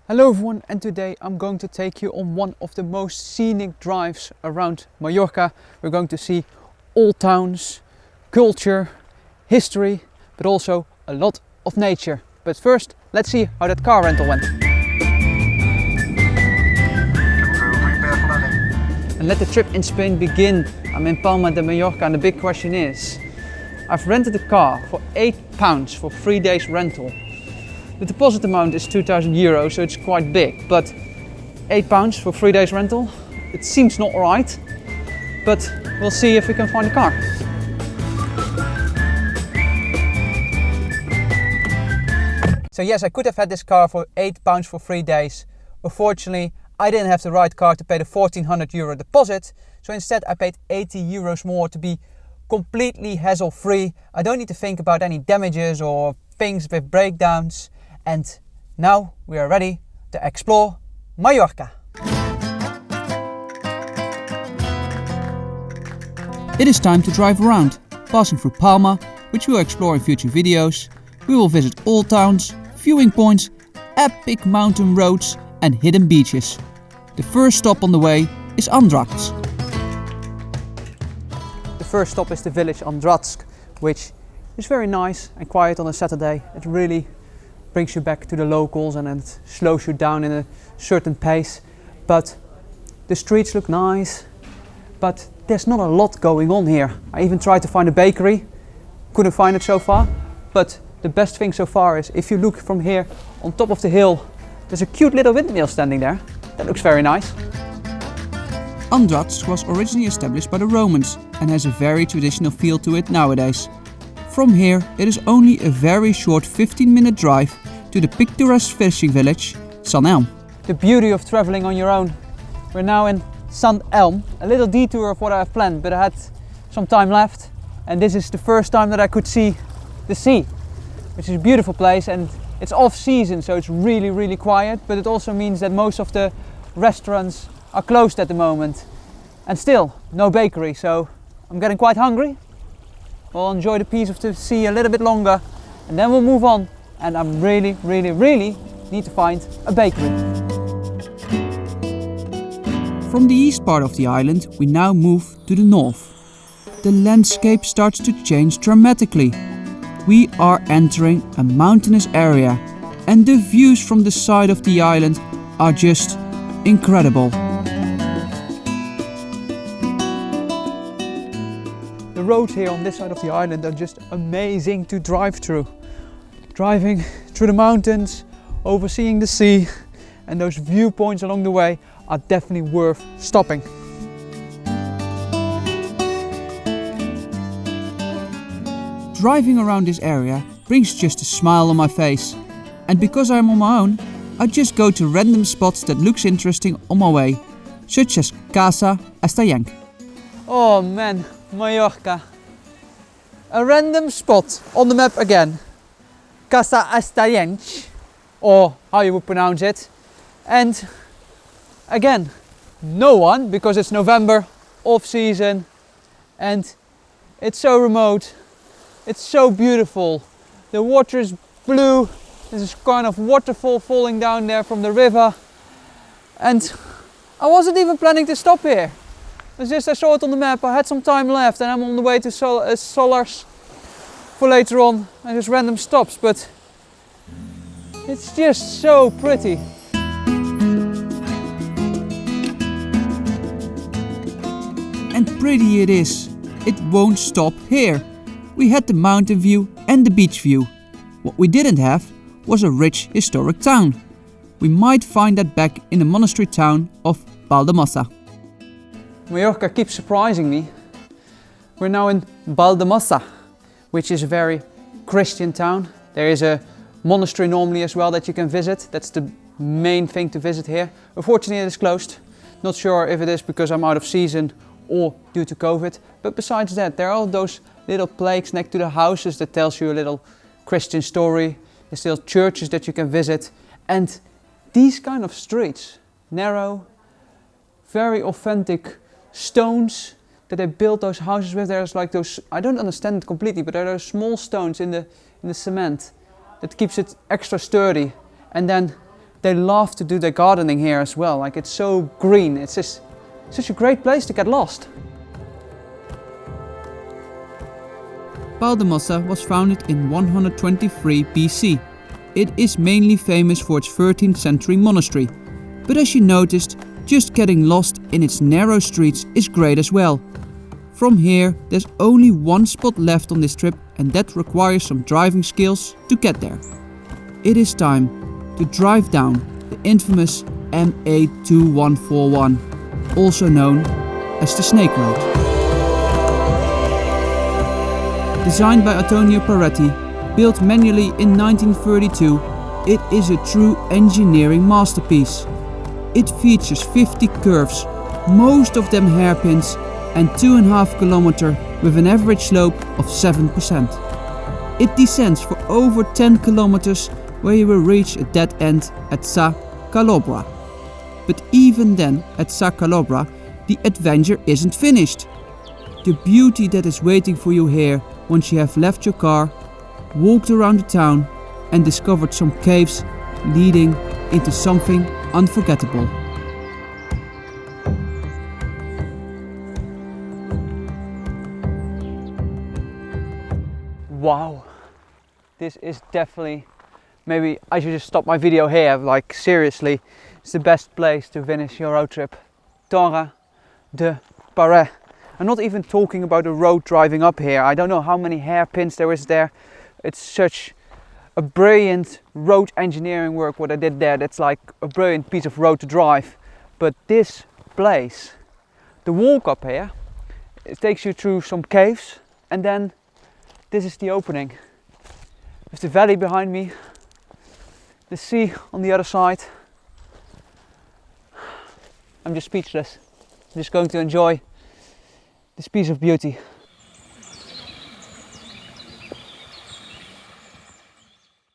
Hello everyone, and today I'm going to take you on one of the most scenic drives around Mallorca. We're going to see old towns, culture, history, but also a lot of nature. But first, let's see how that car rental went. And let the trip in Spain begin. I'm in Palma de Mallorca and the big question is, I've rented a car for £8 for 3 days rental. The deposit amount is €2,000, so it's quite big, but £8 for 3 days rental, it seems not right, but we'll see if we can find a car. So yes, I could have had this car for £8 for 3 days. Unfortunately, I didn't have the right car to pay the €1,400 deposit, so instead I paid €80 more to be completely hassle-free. I don't need to think about any damages or things with breakdowns. And now we are ready to explore Mallorca. It is time to drive around, passing through Palma, which we'll explore in future videos. We will visit old towns, viewing points, epic mountain roads and hidden beaches. The first stop on the way is Andratx. The first stop is the village Andratx, which is very nice and quiet on a Saturday. It really brings you back to the locals and it slows you down in a certain pace. But the streets look nice, but there's not a lot going on here. I even tried to find a bakery, couldn't find it so far. But the best thing so far is if you look from here on top of the hill, there's a cute little windmill standing there. That looks very nice. Andratx was originally established by the Romans and has a very traditional feel to it nowadays. From here, it is only a very short 15-minute drive to the picturesque fishing village, Sant Elm. The beauty of traveling on your own. We're now in Sant Elm, a little detour of what I have planned, but I had some time left. And this is the first time that I could see the sea, which is a beautiful place, and it's off season, so it's really quiet, but it also means that most of the restaurants are closed at the moment. And still, no bakery, so I'm getting quite hungry. We'll enjoy the peace of the sea a little bit longer and then we'll move on. And I really need to find a bakery. From the east part of the island, we now move to the north. The landscape starts to change dramatically. We are entering a mountainous area and the views from the side of the island are just incredible. The roads here on this side of the island are just amazing to drive through. Driving through the mountains, overseeing the sea, and those viewpoints along the way are definitely worth stopping. Driving around this area brings just a smile on my face. And because I'm on my own, I just go to random spots that looks interesting on my way, such as Casa Estellenc. Oh man, Mallorca. A random spot on the map again. Casa Estellenc, or how you would pronounce it. And again, no one, because it's November, off season, and it's so remote. It's so beautiful. The water is blue. There's this kind of waterfall falling down there from the river. And I wasn't even planning to stop here. It's just I saw it on the map, I had some time left and I'm on the way to Solars for later on and just random stops, but it's just so pretty. And pretty it is. It won't stop here. We had the mountain view and the beach view. What we didn't have was a rich historic town. We might find that back in the monastery town of Valldemossa. Mallorca keeps surprising me. We're now in Valldemossa, which is a very Christian town. There is a monastery normally as well that you can visit. That's the main thing to visit here. Unfortunately it is closed. Not sure if it is because I'm out of season or due to COVID. But besides that, there are those little plaques next to the houses that tells you a little Christian story. There's still churches that you can visit. And these kind of streets, narrow, very authentic stones that they built those houses with. There's like those, I don't understand it completely, but there are those small stones in the cement that keeps it extra sturdy. And then they love to do their gardening here as well. Like, it's so green, it's just such a great place to get lost. Valldemossa was founded in 123 BC. It is mainly famous for its 13th century monastery, but as you noticed, just getting lost in its narrow streets is great as well. From here, there's only one spot left on this trip, and that requires some driving skills to get there. It is time to drive down the infamous MA2141, also known as the Snake Road. Designed by Antonio Peretti, built manually in 1932, it is a true engineering masterpiece. It features 50 curves, most of them hairpins, and 2.5 km with an average slope of 7%. It descends for over 10 km where you will reach a dead end at Calobra. But even then, at Calobra, the adventure isn't finished. The beauty that is waiting for you here once you have left your car, walked around the town and discovered some caves leading into something unforgettable. Wow, this is definitely, maybe I should just stop my video here. Like, seriously, it's the best place to finish your road trip. Torrent de Pareis. I'm not even talking about the road driving up here. I don't know how many hairpins there is there. It's such a brilliant road engineering work what I did there. That's like a brilliant piece of road to drive. But this place, the walk up here, it takes you through some caves, and then this is the opening. With the valley behind me, the sea on the other side. I'm just speechless. I'm just going to enjoy this piece of beauty.